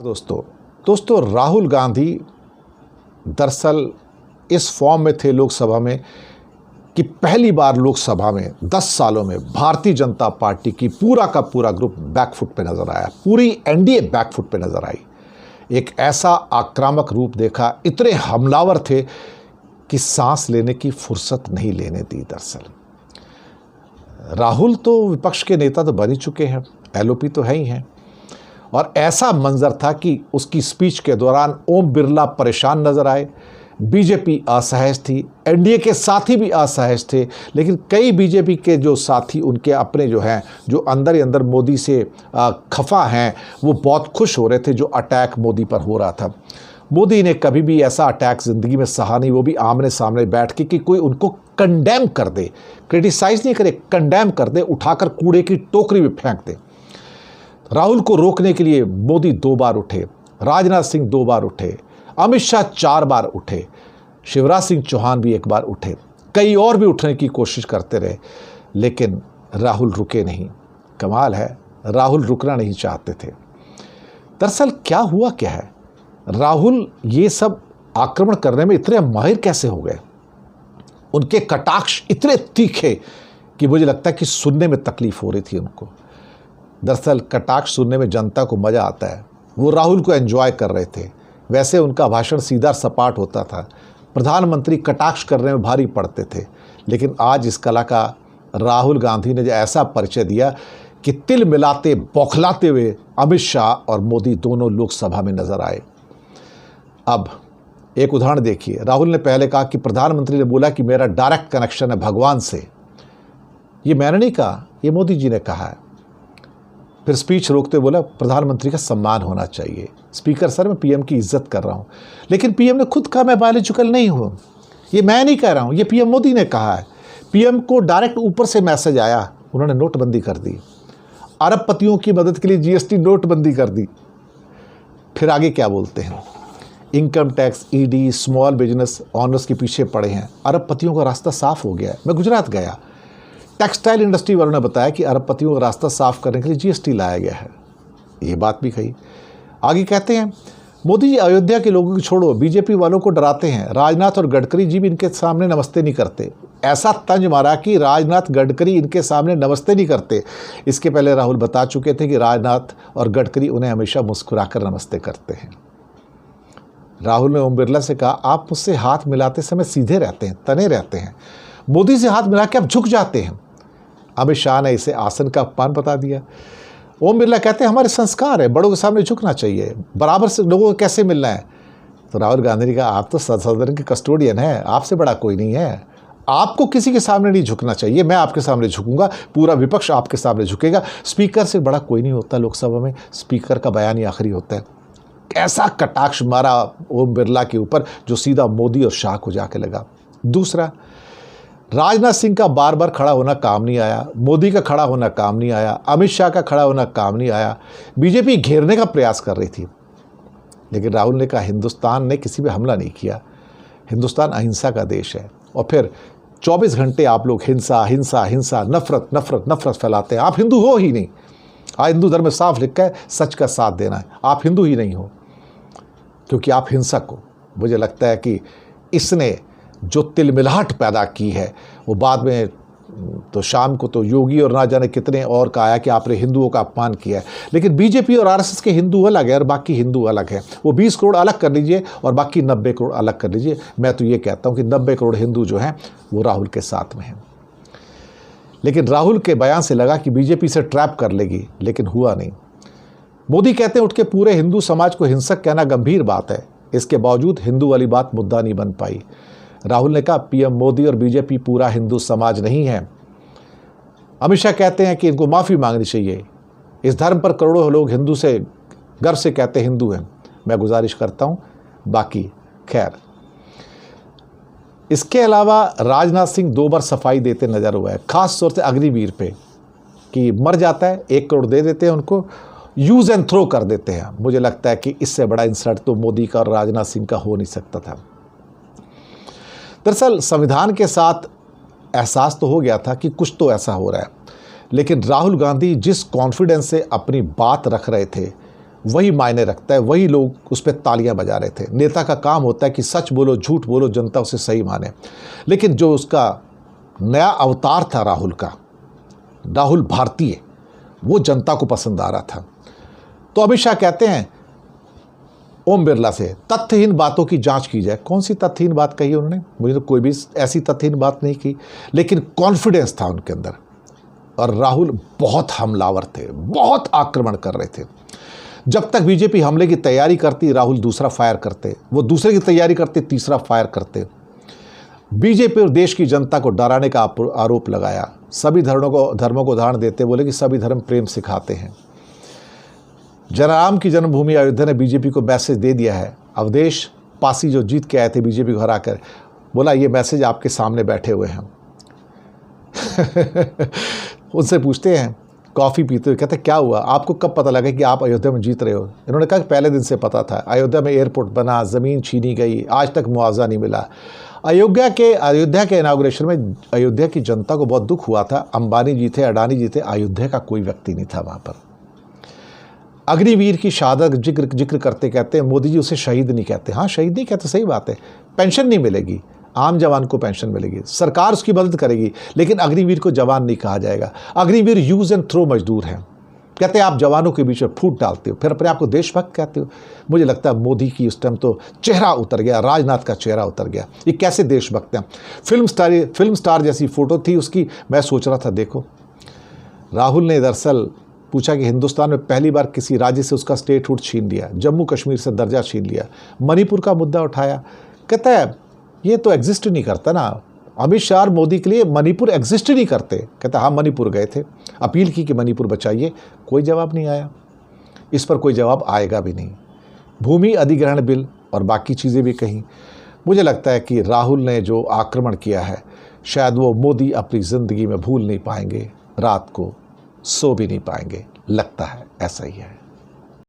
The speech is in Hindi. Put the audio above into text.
दोस्तों राहुल गांधी दरअसल इस फॉर्म में थे लोकसभा में कि पहली बार लोकसभा में 10 सालों में भारतीय जनता पार्टी की पूरा का पूरा ग्रुप बैकफुट पे नजर आया, पूरी एनडीए बैकफुट पे नजर आई। एक ऐसा आक्रामक रूप देखा, इतने हमलावर थे कि सांस लेने की फुर्सत नहीं लेने दी। दरअसल राहुल तो विपक्ष के नेता तो बन ही चुके हैं, एलओपी तो है ही हैं, और ऐसा मंजर था कि उसकी स्पीच के दौरान ओम बिरला परेशान नजर आए, बीजेपी असहज थी, एनडीए के साथी भी असहज थे, लेकिन कई बीजेपी के जो साथी उनके अपने जो हैं, जो अंदर ही अंदर मोदी से खफा हैं, वो बहुत खुश हो रहे थे जो अटैक मोदी पर हो रहा था। मोदी ने कभी भी ऐसा अटैक ज़िंदगी में सहा नहीं, वो भी आमने सामने बैठ के कि कोई उनको कंडेम कर दे, क्रिटिसाइज़ नहीं करे, कंडेम कर दे, उठाकर कूड़े की टोकरी में फेंक दे। राहुल को रोकने के लिए मोदी 2 बार उठे, राजनाथ सिंह 2 बार उठे, अमित शाह 4 बार उठे, शिवराज सिंह चौहान भी 1 बार उठे, कई और भी उठने की कोशिश करते रहे, लेकिन राहुल रुके नहीं। कमाल है, राहुल रुकना नहीं चाहते थे। दरअसल क्या हुआ क्या है, राहुल ये सब आक्रमण करने में इतने माहिर कैसे हो गए? उनके कटाक्ष इतने तीखे कि मुझे लगता है कि सुनने में तकलीफ हो रही थी उनको। दरअसल कटाक्ष सुनने में जनता को मज़ा आता है, वो राहुल को एंजॉय कर रहे थे। वैसे उनका भाषण सीधा सपाट होता था, प्रधानमंत्री कटाक्ष करने में भारी पड़ते थे, लेकिन आज इस कला का राहुल गांधी ने जो ऐसा परिचय दिया कि तिल मिलाते बौखलाते हुए अमित शाह और मोदी दोनों लोकसभा में नजर आए। अब एक उदाहरण देखिए, राहुल ने पहले कहा कि प्रधानमंत्री ने बोला कि मेरा डायरेक्ट कनेक्शन है भगवान से। ये मैंने नहीं कहा, ये मोदी जी ने कहा है। फिर स्पीच रोकते बोला प्रधानमंत्री का सम्मान होना चाहिए। स्पीकर सर, मैं पीएम की इज्जत कर रहा हूँ, लेकिन पीएम ने खुद कहा मैं बायोलॉजिकल नहीं हूँ। ये मैं नहीं कह रहा हूँ, ये पीएम मोदी ने कहा है। पीएम को डायरेक्ट ऊपर से मैसेज आया, उन्होंने नोटबंदी कर दी, अरबपतियों की मदद के लिए जीएसटी नोटबंदी कर दी। फिर आगे क्या बोलते हैं, income tax, ED, small business honours के पीछे पड़े हैं, अरबपतियों का रास्ता साफ हो गया है। मैं गुजरात गया, टेक्सटाइल इंडस्ट्री वालों ने बताया कि अरबपतियों का रास्ता साफ करने के लिए जीएसटी लाया गया है। ये बात भी कही। आगे कहते हैं मोदी जी अयोध्या के लोगों की छोड़ो, बीजेपी वालों को डराते हैं, राजनाथ और गडकरी जी भी इनके सामने नमस्ते नहीं करते। ऐसा तंज मारा कि राजनाथ गडकरी इनके सामने नमस्ते नहीं करते। इसके पहले राहुल बता चुके थे कि राजनाथ और गडकरी उन्हें हमेशा मुस्कुराकर नमस्ते करते हैं। राहुल ने ओम बिरला से कहा आप मुझसे हाथ मिलाते समय सीधे रहते हैं, तने रहते हैं, मोदी से हाथ मिला के आप झुक जाते हैं। अमित शाह ने इसे आसन का अपमान बता दिया। ओम बिरला कहते हैं हमारे संस्कार है, बड़ों के सामने झुकना चाहिए, बराबर से लोगों को कैसे मिलना है। तो राहुल गांधी ने कहा आप तो सदन के कस्टोडियन हैं, आपसे बड़ा कोई नहीं है, आपको किसी के सामने नहीं झुकना चाहिए, मैं आपके सामने झुकूंगा, पूरा विपक्ष आपके सामने झुकेगा, स्पीकर से बड़ा कोई नहीं होता लोकसभा में, स्पीकर का बयान ही आखिरी होता है। ऐसा कटाक्ष मारा ओम बिरला के ऊपर जो सीधा मोदी और शाह को जाके लगा। दूसरा, राजनाथ सिंह का बार बार खड़ा होना काम नहीं आया, मोदी का खड़ा होना काम नहीं आया, अमित शाह का खड़ा होना काम नहीं आया। बीजेपी घेरने का प्रयास कर रही थी, लेकिन राहुल ने कहा हिंदुस्तान ने किसी पे हमला नहीं किया, हिंदुस्तान अहिंसा का देश है। और फिर 24 घंटे आप लोग हिंसा हिंसा हिंसा, नफरत नफरत नफरत फैलाते हैं। आप हिंदू हो ही नहीं। हिंदू धर्म में साफ लिखा है सच का साथ देना है, आप हिंदू ही नहीं हो, क्योंकि आप हिंसक हो। मुझे लगता है कि इसने जो तिलमिलाहट पैदा की है वो बाद में तो शाम को तो योगी और ना जाने कितने और का आया कि आपने हिंदुओं का अपमान किया है। लेकिन बीजेपी और आरएसएस के हिंदू अलग है और बाकी हिंदू अलग है। वो 20 करोड़ अलग कर लीजिए और बाकी 90 करोड़ अलग कर लीजिए। मैं तो ये कहता हूँ कि 90 करोड़ हिंदू जो हैं वो राहुल के साथ में हैं। लेकिन राहुल के बयान से लगा कि बीजेपी से ट्रैप कर लेगी, लेकिन हुआ नहीं। मोदी कहते हैं उठ के पूरे हिंदू समाज को हिंसक कहना गंभीर बात है, इसके बावजूद हिंदू वाली बात मुद्दा नहीं बन पाई। राहुल ने कहा पीएम मोदी और बीजेपी पूरा हिंदू समाज नहीं है। अमित शाह कहते हैं कि इनको माफ़ी मांगनी चाहिए, इस धर्म पर करोड़ों लोग हिंदू से गर्व से कहते हैं हिंदू हैं। मैं गुजारिश करता हूं, बाकी खैर। इसके अलावा राजनाथ सिंह 2 बार सफाई देते नजर हुआ है, खास तौर से अग्निवीर पे, कि मर जाता है 1 करोड़ दे देते हैं उनको, यूज एंड थ्रो कर देते हैं। मुझे लगता है कि इससे बड़ा इंसल्ट तो मोदी का और राजनाथ सिंह का हो नहीं सकता था। दरअसल संविधान के साथ एहसास तो हो गया था कि कुछ तो ऐसा हो रहा है, लेकिन राहुल गांधी जिस कॉन्फिडेंस से अपनी बात रख रहे थे वही मायने रखता है, वही लोग उस पर तालियां बजा रहे थे। नेता का काम होता है कि सच बोलो, झूठ बोलो, जनता उसे सही माने। लेकिन जो उसका नया अवतार था राहुल का, राहुल भारतीय, वो जनता को पसंद आ रहा था। तो अमित शाह कहते हैं ओम बिरला से तथ्यहीन बातों की जांच की जाए। कौन सी तथ्यहीन बात कही उन्होंने? मुझे तो कोई भी ऐसी तथ्यहीन बात नहीं की, लेकिन कॉन्फिडेंस था उनके अंदर। और राहुल बहुत हमलावर थे, बहुत आक्रमण कर रहे थे। जब तक बीजेपी हमले की तैयारी करती, राहुल दूसरा फायर करते, वो दूसरे की तैयारी करते, तीसरा फायर करते। बीजेपी और देश की जनता को डराने का आरोप लगाया। सभी धर्मों को उदाहरण देते बोले कि सभी धर्म प्रेम सिखाते हैं। जयराम की जन्मभूमि अयोध्या ने बीजेपी को मैसेज दे दिया है। अवधेश पासी जो जीत के आए थे बीजेपी को हराकर, बोला ये मैसेज आपके सामने बैठे हुए हैं। उनसे पूछते हैं कॉफ़ी पीते हुए, कहते क्या हुआ, आपको कब पता लगा कि आप अयोध्या में जीत रहे हो? इन्होंने कहा कि पहले दिन से पता था। अयोध्या में एयरपोर्ट बना, ज़मीन छीनी गई, आज तक मुआवजा नहीं मिला। अयोध्या के इनाग्रेशन में अयोध्या की जनता को बहुत दुख हुआ था। अंबानी जीते, अडानी जीते, अयोध्या का कोई व्यक्ति नहीं था वहाँ पर। अग्निवीर की शहादत जिक्र करते कहते हैं मोदी जी उसे शहीद नहीं कहते। हाँ, शहीद नहीं कहते, सही बात है। पेंशन नहीं मिलेगी, आम जवान को पेंशन मिलेगी, सरकार उसकी मदद करेगी, लेकिन अग्निवीर को जवान नहीं कहा जाएगा। अग्निवीर यूज एंड थ्रो मजदूर हैं। कहते हैं आप जवानों के बीच में फूट डालते हो, फिर अपने आप को देशभक्त कहते हो। मुझे लगता है मोदी की उस टाइम तो चेहरा उतर गया, राजनाथ का चेहरा उतर गया। ये कैसे देशभक्त हैं? फिल्म स्टार जैसी फोटो थी उसकी। मैं सोच रहा था, देखो राहुल ने दरअसल पूछा कि हिंदुस्तान में पहली बार किसी राज्य से उसका स्टेटहुड छीन लिया, जम्मू कश्मीर से दर्जा छीन लिया, मणिपुर का मुद्दा उठाया। कहता है ये तो एग्जिस्ट नहीं करता ना। अमित शाह और मोदी के लिए मणिपुर एग्जिस्ट नहीं करते। कहता हाँ, मणिपुर गए थे, अपील की कि मणिपुर बचाइए, कोई जवाब नहीं आया। इस पर कोई जवाब आएगा भी नहीं। भूमि अधिग्रहण बिल और बाकी चीज़ें भी कहीं। मुझे लगता है कि राहुल ने जो आक्रमण किया है, शायद वो मोदी अपनी ज़िंदगी में भूल नहीं पाएंगे, रात को सो भी नहीं पाएंगे। लगता है ऐसा ही है।